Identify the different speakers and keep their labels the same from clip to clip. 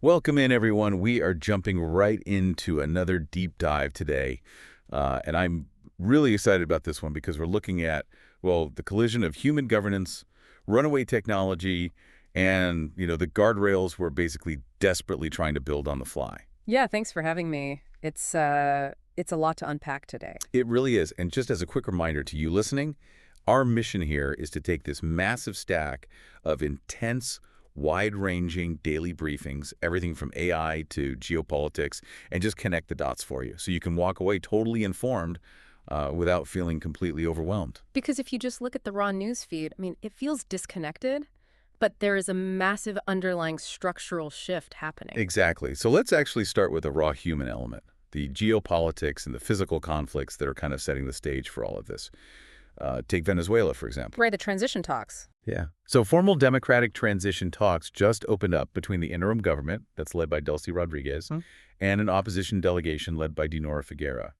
Speaker 1: Welcome in, everyone. We are jumping right into another deep dive today. And I'm really excited about this one because we're looking at, well, the collision of human governance, runaway technology, and, the guardrails we're basically desperately trying to build on the fly.
Speaker 2: Yeah, thanks for having me. It's a lot to unpack today.
Speaker 1: It really is. And just as a quick reminder to you listening, our mission here is to take this massive stack of intense, wide-ranging daily briefings, everything from AI to geopolitics, and just connect the dots for you so you can walk away totally informed without feeling completely overwhelmed.
Speaker 2: Because if you just look at the raw news feed, it feels disconnected, but there is a massive underlying structural shift happening.
Speaker 1: Exactly. So let's actually start with the raw human element, the geopolitics and the physical conflicts that are kind of setting the stage for all of this. Take Venezuela, for example.
Speaker 2: Right, the transition talks.
Speaker 1: Yeah. So formal democratic transition talks just opened up between the interim government, that's led by Delcy Rodríguez, and an opposition delegation led by Dinorah Figuera.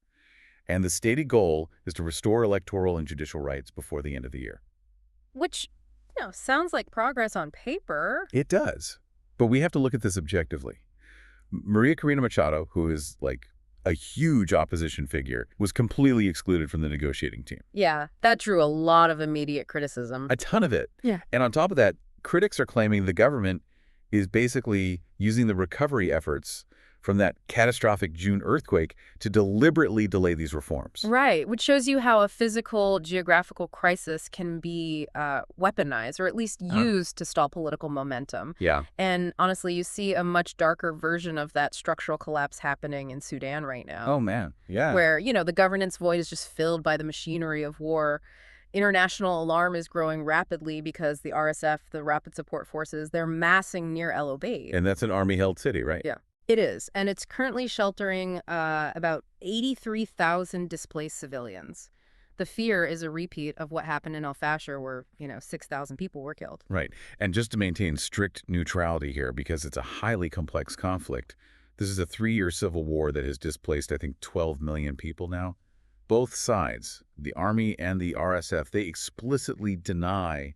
Speaker 1: And the stated goal is to restore electoral and judicial rights before the end of the year.
Speaker 2: Which, sounds like progress on paper.
Speaker 1: It does. But we have to look at this objectively. María Corina Machado, who is like a huge opposition figure, was completely excluded from the negotiating team.
Speaker 2: Yeah, that drew a lot of immediate criticism.
Speaker 1: A ton of it.
Speaker 2: Yeah.
Speaker 1: And on top of that, critics are claiming the government is basically using the recovery efforts from that catastrophic June earthquake to deliberately delay these reforms.
Speaker 2: Right, which shows you how a physical, geographical crisis can be weaponized, or at least used to stall political momentum.
Speaker 1: Yeah.
Speaker 2: And honestly, you see a much darker version of that structural collapse happening in Sudan right now.
Speaker 1: Oh, man. Yeah.
Speaker 2: Where, the governance void is just filled by the machinery of war. International alarm is growing rapidly because the RSF, the Rapid Support Forces, they're massing near El Obeid.
Speaker 1: And that's an army-held city, right?
Speaker 2: Yeah. It is, and it's currently sheltering about 83,000 displaced civilians. The fear is a repeat of what happened in El Fasher where, 6,000 people were killed.
Speaker 1: Right. And just to maintain strict neutrality here, because it's a highly complex conflict, this is a 3-year civil war that has displaced, I think, 12 million people now. Both sides, the Army and the RSF, they explicitly deny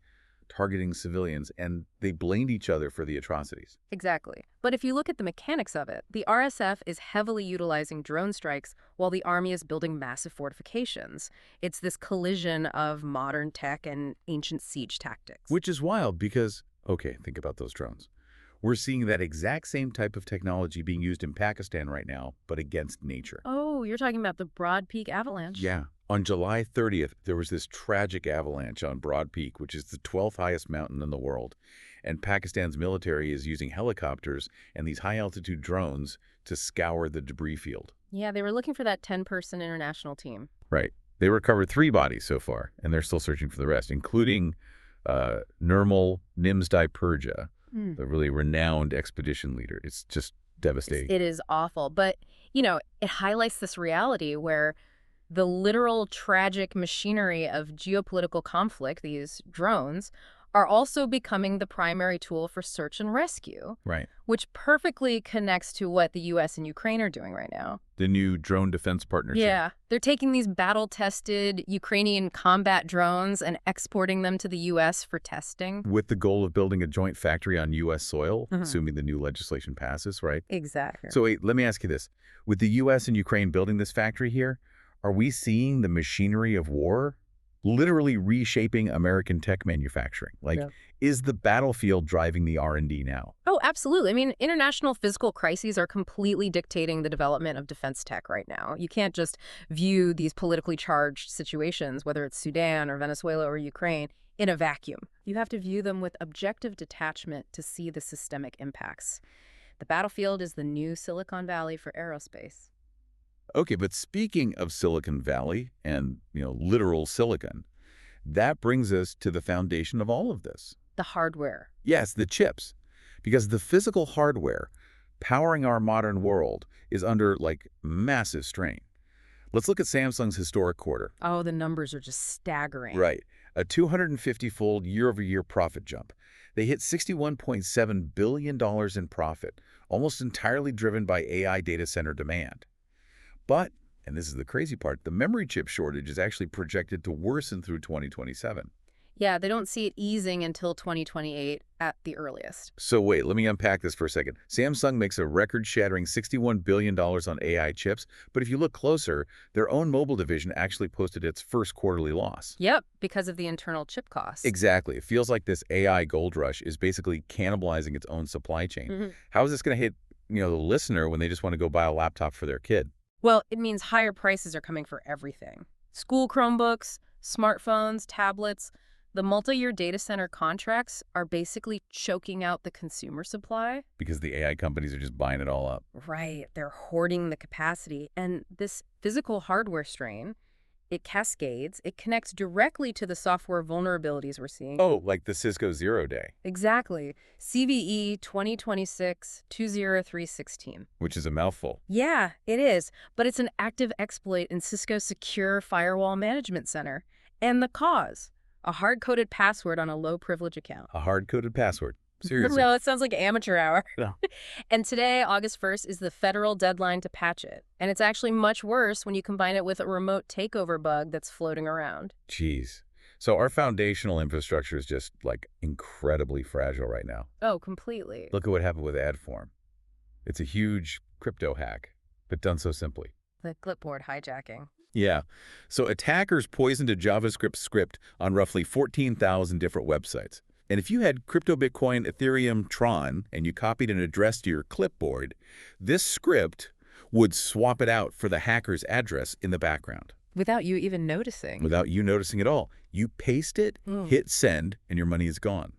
Speaker 1: targeting civilians, and they blamed each other for the atrocities.
Speaker 2: Exactly. But if you look at the mechanics of it, the RSF is heavily utilizing drone strikes while the Army is building massive fortifications. It's this collision of modern tech and ancient siege tactics.
Speaker 1: Which is wild because, okay, think about those drones. We're seeing that exact same type of technology being used in Pakistan right now, but against nature.
Speaker 2: Oh, you're talking about the Broad Peak avalanche?
Speaker 1: Yeah. On July 30th, there was this tragic avalanche on Broad Peak, which is the 12th highest mountain in the world. And Pakistan's military is using helicopters and these high-altitude drones to scour the debris field.
Speaker 2: Yeah, they were looking for that 10-person international team.
Speaker 1: Right. They recovered 3 bodies so far, and they're still searching for the rest, including Nirmal Nimsdai-Purja, the really renowned expedition leader. It's just devastating.
Speaker 2: It is awful. But, it highlights this reality where the literal tragic machinery of geopolitical conflict, these drones, are also becoming the primary tool for search and rescue.
Speaker 1: Right.
Speaker 2: Which perfectly connects to what the U.S. and Ukraine are doing right now.
Speaker 1: The new drone defense partnership.
Speaker 2: Yeah. They're taking these battle-tested Ukrainian combat drones and exporting them to the U.S. for testing.
Speaker 1: With the goal of building a joint factory on U.S. soil, assuming the new legislation passes, right?
Speaker 2: Exactly.
Speaker 1: So wait, let me ask you this. With the U.S. and Ukraine building this factory here, are we seeing the machinery of war literally reshaping American tech manufacturing? Is the battlefield driving the R&D now?
Speaker 2: Oh, absolutely. International physical crises are completely dictating the development of defense tech right now. You can't just view these politically charged situations, whether it's Sudan or Venezuela or Ukraine, in a vacuum. You have to view them with objective detachment to see the systemic impacts. The battlefield is the new Silicon Valley for aerospace.
Speaker 1: Okay, but speaking of Silicon Valley and, literal silicon, that brings us to the foundation of all of this.
Speaker 2: The hardware.
Speaker 1: Yes, the chips. Because the physical hardware powering our modern world is under, massive strain. Let's look at Samsung's historic quarter.
Speaker 2: Oh, the numbers are just staggering.
Speaker 1: Right. A 250-fold year-over-year profit jump. They hit $61.7 billion in profit, almost entirely driven by AI data center demand. But, and this is the crazy part, the memory chip shortage is actually projected to worsen through 2027.
Speaker 2: Yeah, they don't see it easing until 2028 at the earliest.
Speaker 1: So wait, let me unpack this for a second. Samsung makes a record-shattering $61 billion on AI chips, but if you look closer, their own mobile division actually posted its first quarterly loss.
Speaker 2: Yep, because of the internal chip costs.
Speaker 1: Exactly. It feels like this AI gold rush is basically cannibalizing its own supply chain. How is this going to hit, the listener when they just want to go buy a laptop for their kid?
Speaker 2: Well, it means higher prices are coming for everything. School Chromebooks, smartphones, tablets. The multi-year data center contracts are basically choking out the consumer supply.
Speaker 1: Because the AI companies are just buying it all up.
Speaker 2: Right, they're hoarding the capacity. And this physical hardware strain, it cascades, it connects directly to the software vulnerabilities we're seeing.
Speaker 1: Oh, like the Cisco Zero Day.
Speaker 2: Exactly. CVE 2026-20316.
Speaker 1: Which is a mouthful.
Speaker 2: Yeah, it is. But it's an active exploit in Cisco's Secure Firewall Management Center. And the cause? A hard-coded password on a low-privilege account.
Speaker 1: A hard-coded password. Seriously.
Speaker 2: Well, it sounds like amateur hour.
Speaker 1: Yeah.
Speaker 2: And today, August 1st, is the federal deadline to patch it. And it's actually much worse when you combine it with a remote takeover bug that's floating around.
Speaker 1: Jeez. So our foundational infrastructure is just, incredibly fragile right now.
Speaker 2: Oh, completely.
Speaker 1: Look at what happened with AdForm. It's a huge crypto hack, but done so simply.
Speaker 2: The clipboard hijacking.
Speaker 1: Yeah. So attackers poisoned a JavaScript script on roughly 14,000 different websites. And if you had crypto, Bitcoin, Ethereum, Tron, and you copied an address to your clipboard, this script would swap it out for the hacker's address in the background.
Speaker 2: Without you even noticing.
Speaker 1: Without you noticing at all. You paste it, hit send, and your money is gone.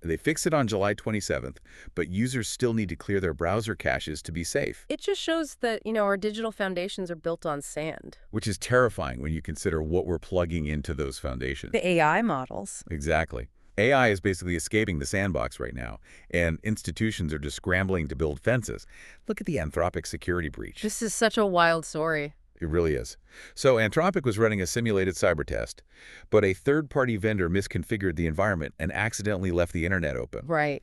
Speaker 1: They fixed it on July 27th, but users still need to clear their browser caches to be safe.
Speaker 2: It just shows that, our digital foundations are built on sand.
Speaker 1: Which is terrifying when you consider what we're plugging into those foundations.
Speaker 2: The AI models.
Speaker 1: Exactly. AI is basically escaping the sandbox right now, and institutions are just scrambling to build fences. Look at the Anthropic security breach.
Speaker 2: This is such a wild story.
Speaker 1: It really is. So Anthropic was running a simulated cyber test, but a third-party vendor misconfigured the environment and accidentally left the internet open.
Speaker 2: Right.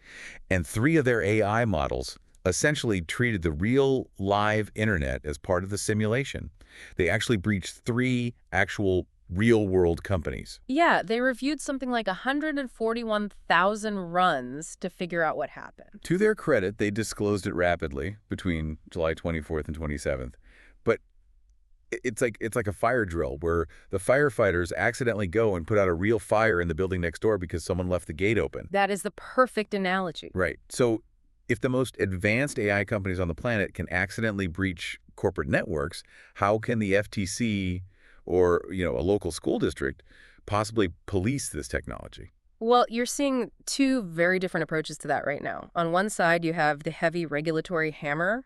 Speaker 1: And 3 of their AI models essentially treated the real live internet as part of the simulation. They actually breached 3 actual real-world companies.
Speaker 2: Yeah, they reviewed something like 141,000 runs to figure out what happened.
Speaker 1: To their credit, they disclosed it rapidly between July 24th and 27th. But it's like a fire drill where the firefighters accidentally go and put out a real fire in the building next door because someone left the gate open.
Speaker 2: That is the perfect analogy.
Speaker 1: Right. So if the most advanced AI companies on the planet can accidentally breach corporate networks, how can the FTC or, a local school district possibly police this technology?
Speaker 2: Well, you're seeing 2 very different approaches to that right now. On one side, you have the heavy regulatory hammer.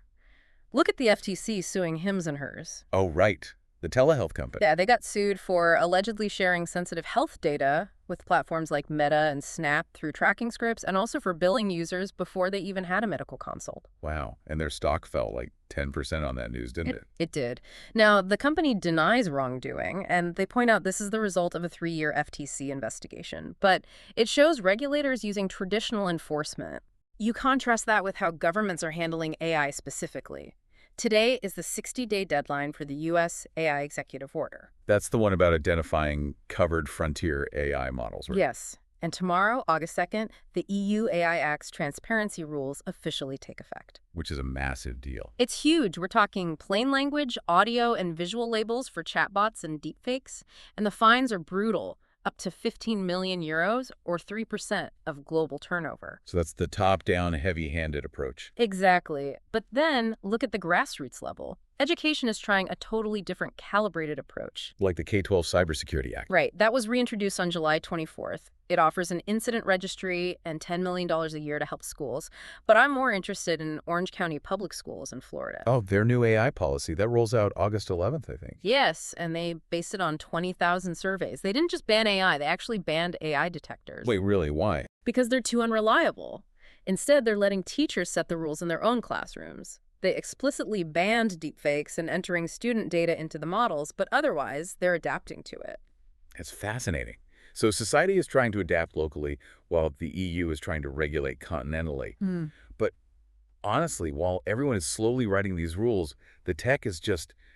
Speaker 2: Look at the FTC suing Hims and Hers.
Speaker 1: Oh, right. The telehealth company.
Speaker 2: Yeah, they got sued for allegedly sharing sensitive health data with platforms like Meta and Snap through tracking scripts, and also for billing users before they even had a medical consult.
Speaker 1: Wow. And their stock fell like 10% on that news, didn't it?
Speaker 2: It did. Now, the company denies wrongdoing, and they point out this is the result of a 3-year FTC investigation. But it shows regulators using traditional enforcement. You contrast that with how governments are handling AI specifically. Today is the 60-day deadline for the U.S. AI executive order.
Speaker 1: That's the one about identifying covered frontier AI models, right?
Speaker 2: Yes. And tomorrow, August 2nd, the EU AI Act's transparency rules officially take effect.
Speaker 1: Which is a massive deal.
Speaker 2: It's huge. We're talking plain language, audio, and visual labels for chatbots and deepfakes. And the fines are brutal, up to 15 million euros or 3% of global turnover.
Speaker 1: So that's the top-down, heavy-handed approach.
Speaker 2: Exactly. But then look at the grassroots level. Education is trying a totally different calibrated approach.
Speaker 1: Like the K-12 Cybersecurity Act.
Speaker 2: Right. That was reintroduced on July 24th. It offers an incident registry and $10 million a year to help schools. But I'm more interested in Orange County Public Schools in Florida.
Speaker 1: Oh, their new AI policy. That rolls out August 11th, I think.
Speaker 2: Yes, and they based it on 20,000 surveys. They didn't just ban AI, they actually banned AI detectors.
Speaker 1: Wait, really? Why?
Speaker 2: Because they're too unreliable. Instead, they're letting teachers set the rules in their own classrooms. They explicitly banned deepfakes and entering student data into the models, but otherwise, they're adapting to it.
Speaker 1: It's fascinating. So society is trying to adapt locally while the EU is trying to regulate continentally. But honestly, while everyone is slowly writing these rules, the tech is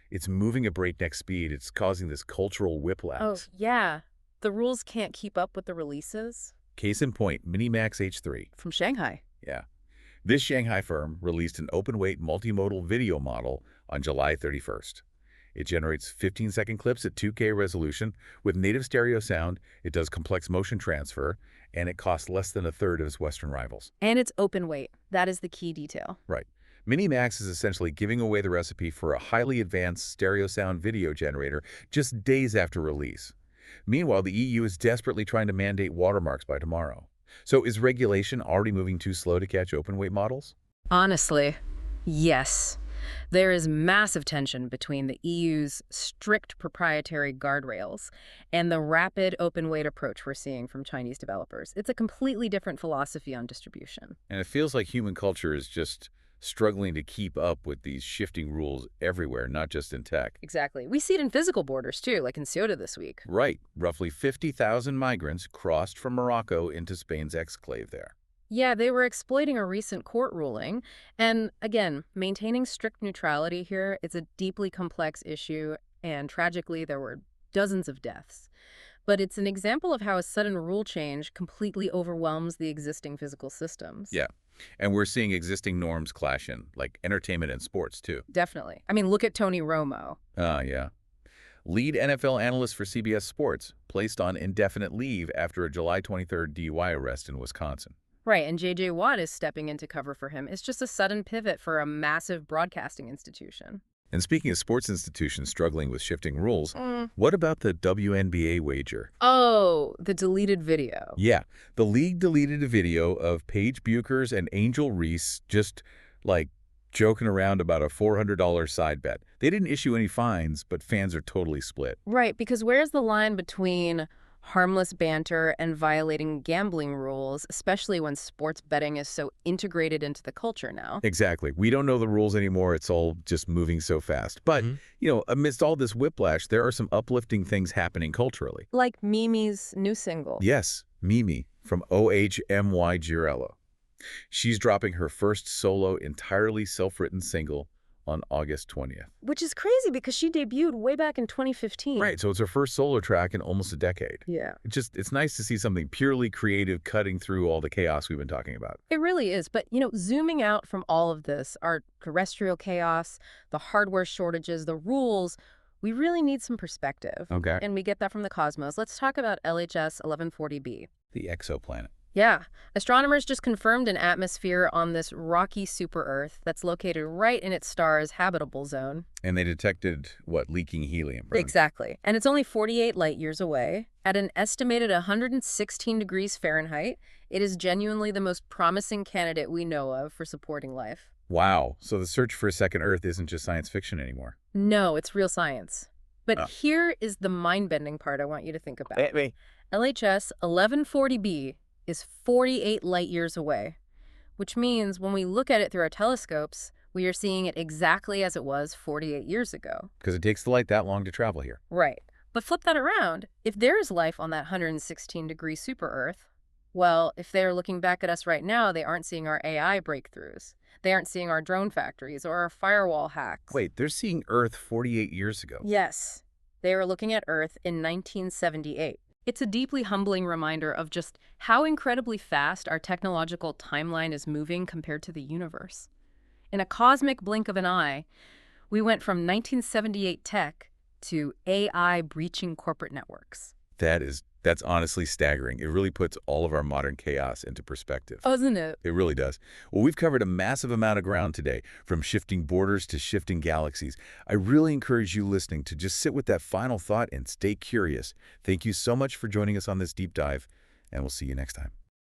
Speaker 1: it's moving at breakneck speed. It's causing this cultural whiplash.
Speaker 2: Oh, yeah. The rules can't keep up with the releases?
Speaker 1: Case in point, Minimax H3.
Speaker 2: From Shanghai.
Speaker 1: Yeah. This Shanghai firm released an open-weight multimodal video model on July 31st. It generates 15-second clips at 2K resolution with native stereo sound, it does complex motion transfer, and it costs less than a third of its Western rivals.
Speaker 2: And it's open weight. That is the key detail.
Speaker 1: Right. Minimax is essentially giving away the recipe for a highly advanced stereo sound video generator just days after release. Meanwhile, the EU is desperately trying to mandate watermarks by tomorrow. So is regulation already moving too slow to catch open-weight models?
Speaker 2: Honestly, yes. There is massive tension between the EU's strict proprietary guardrails and the rapid open-weight approach we're seeing from Chinese developers. It's a completely different philosophy on distribution.
Speaker 1: And it feels like human culture is just struggling to keep up with these shifting rules everywhere, not just in tech.
Speaker 2: Exactly. We see it in physical borders, too, like in Ceuta this week.
Speaker 1: Right. Roughly 50,000 migrants crossed from Morocco into Spain's exclave there.
Speaker 2: Yeah, they were exploiting a recent court ruling. And again, maintaining strict neutrality here is a deeply complex issue, and tragically, there were dozens of deaths. But it's an example of how a sudden rule change completely overwhelms the existing physical systems.
Speaker 1: Yeah. And we're seeing existing norms clash in, like entertainment and sports, too.
Speaker 2: Definitely. I mean, look at Tony Romo.
Speaker 1: Yeah. Lead NFL analyst for CBS Sports, placed on indefinite leave after a July 23rd DUI arrest in Wisconsin.
Speaker 2: Right, and J.J. Watt is stepping in to cover for him. It's just a sudden pivot for a massive broadcasting institution.
Speaker 1: And speaking of sports institutions struggling with shifting rules, what about the WNBA wager?
Speaker 2: Oh, the deleted video.
Speaker 1: Yeah, the league deleted a video of Paige Buchers and Angel Reese just, like, joking around about a $400 side bet. They didn't issue any fines, but fans are totally split.
Speaker 2: Right, because where's the line between harmless banter and violating gambling rules, especially when sports betting is so integrated into the culture now?
Speaker 1: Exactly. We don't know the rules anymore. It's all just moving so fast. But, amidst all this whiplash, there are some uplifting things happening culturally.
Speaker 2: Like Mimi's new single.
Speaker 1: Yes, Mimi from OHMY Girello. She's dropping her first solo, entirely self-written single on August 20th.
Speaker 2: Which is crazy because she debuted way back in 2015.
Speaker 1: Right, so it's her first solo track in almost a decade.
Speaker 2: Yeah.
Speaker 1: It's nice to see something purely creative cutting through all the chaos we've been talking about.
Speaker 2: It really is. But, zooming out from all of this, our terrestrial chaos, the hardware shortages, the rules, we really need some perspective.
Speaker 1: Okay.
Speaker 2: And we get that from the cosmos. Let's talk about LHS 1140b.
Speaker 1: The exoplanet.
Speaker 2: Yeah. Astronomers just confirmed an atmosphere on this rocky super-Earth that's located right in its star's habitable zone.
Speaker 1: And they detected, leaking helium, right?
Speaker 2: Exactly. And it's only 48 light years away. At an estimated 116 degrees Fahrenheit, it is genuinely the most promising candidate we know of for supporting life.
Speaker 1: Wow. So the search for a second Earth isn't just science fiction anymore.
Speaker 2: No, it's real science. But here is the mind-bending part I want you to think about. LHS 1140b is 48 light years away, which means when we look at it through our telescopes, we are seeing it exactly as it was 48 years ago.
Speaker 1: Because it takes the light that long to travel here.
Speaker 2: Right. But flip that around. If there is life on that 116-degree super-Earth, well, if they're looking back at us right now, they aren't seeing our AI breakthroughs. They aren't seeing our drone factories or our firewall hacks.
Speaker 1: Wait, they're seeing Earth 48 years ago.
Speaker 2: Yes. They were looking at Earth in 1978. It's a deeply humbling reminder of just how incredibly fast our technological timeline is moving compared to the universe. In a cosmic blink of an eye, we went from 1978 tech to AI breaching corporate networks.
Speaker 1: That's honestly staggering. It really puts all of our modern chaos into perspective.
Speaker 2: Doesn't it?
Speaker 1: It really does. Well, we've covered a massive amount of ground today, from shifting borders to shifting galaxies. I really encourage you listening to just sit with that final thought and stay curious. Thank you so much for joining us on this deep dive, and we'll see you next time.